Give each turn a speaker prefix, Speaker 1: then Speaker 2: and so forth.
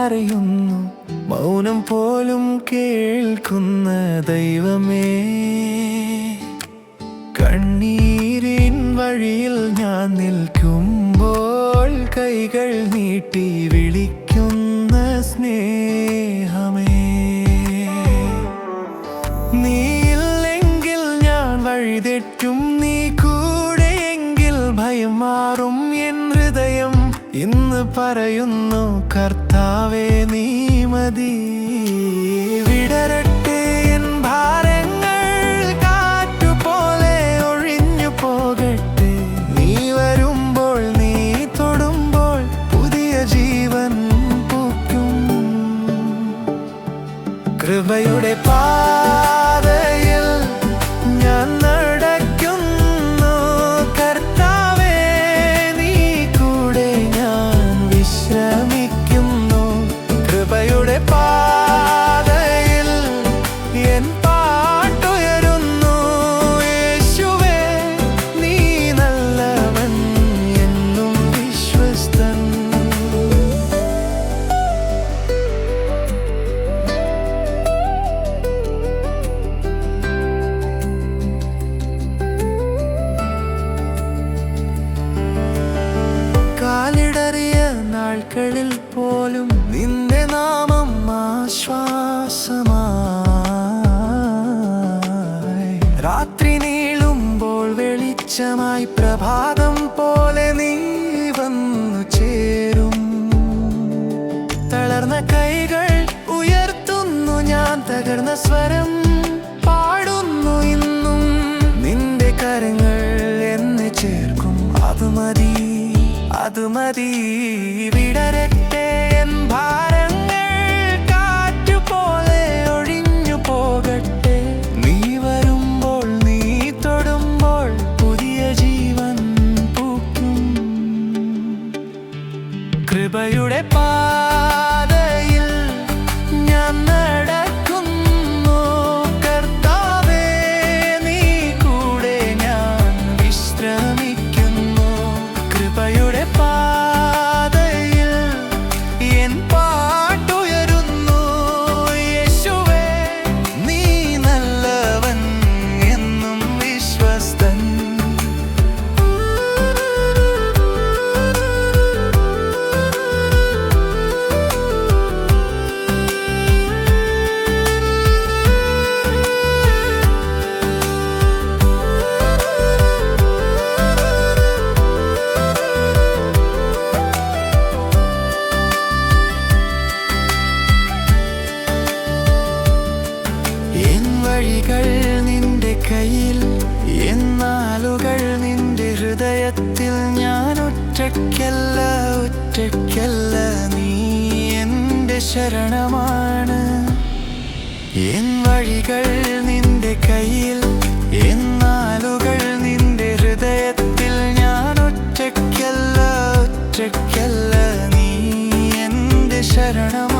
Speaker 1: അറിയുന്നു, മൗനം പോലും കേൾക്കുന്ന ദൈവമേ. കണ്ണീരിൻ വഴിയിൽ ഞാൻ നിൽക്കുമ്പോൾ കൈകൾ നീട്ടി വിളിക്കുന്ന സ്നേഹമേ. നീയില്ലെങ്കിൽ ഞാൻ വഴിതെറ്റും, നീ കൂടെയെങ്കിൽ ഭയം മാറും. എൻ ഹൃദയം ഇന്ന് പറയുന്നു, കർത്താവേ നീ മതി. വിടരട്ടെ എൻ ഭാരങ്ങൾ, കാറ്റുപോലെ ഒഴിഞ്ഞു പോകട്ടെ. നീ വരുമ്പോൾ, നീ തൊടുമ്പോൾ പുതിയ ജീവൻ പൂക്കും. കൃപയുടെ പാതയിൽ ഞാൻ നടക്കുന്നു, കർത്താവേ നീ കൂടെ ഞാൻ വിശ്രമിക്കുന്നു. കൃപയുടെ പാതയിൽ എൻ പാട്ടുയരുന്നു, യേശുവേ നീ നല്ലവൻ, എന്നും വിശ്വസ്തൻ. കാലിടറിയ നാൾകളിൽ പോലും നിന്റെ നാമം ആശ്വാസമായി. രാത്രി നീളുമ്പോൾ വെളിച്ചമായി, പ്രഭാതം പോലെ നീ വന്നു ചേരും. തളർന്ന കൈകൾ ഉയർത്തുന്നു ഞാൻ, തകർന്ന സ്വരം പാടുന്നു ഇന്നും. നിന്റെ കരങ്ങൾ എന്നെ ചേർക്കും, അത് മതി, അത് മതി. വിടരട്ടെ എൻ ഭാരങ്ങൾ, കാറ്റുപോലെ ഒഴിഞ്ഞു പോകട്ടെ. നീ വരുമ്പോൾ, നീ തൊടുമ്പോൾ പുതിയ ജീവൻ പൂക്കും. കൃപയുടെ പാതയിൽ ഞാൻ നടക്കുന്നു, കർത്താവേ നീ കൂടെ ഞാൻ വിശ്രമിക്കുന്നു. കൃപയുടെ പാതയിൽ എൻ പാട്ടുയരുന്നു, യേശുവേ നീ നല്ലവൻ, എന്നും വിശ്വസ്തൻ. എൻ വഴികൾ നിന്റെ കയ്യിൽ, എൻ നാളുകൾ നിന്റെ ഹൃദയത്തിൽ. ഞാൻ ഒറ്റയ്ക്കല്ല, ഒറ്റയ്ക്കല്ല, നീ എൻ്റെ ശരണമാണ്. എൻ വഴികൾ നിന്റെ കയ്യിൽ, എൻ നാളുകൾ നിന്റെ ഹൃദയത്തിൽ. ഞാൻ ഒറ്റയ്ക്കല്ല, ഒറ്റയ്ക്കല്ല, നീ എൻ്റെ ശരണമാണ്.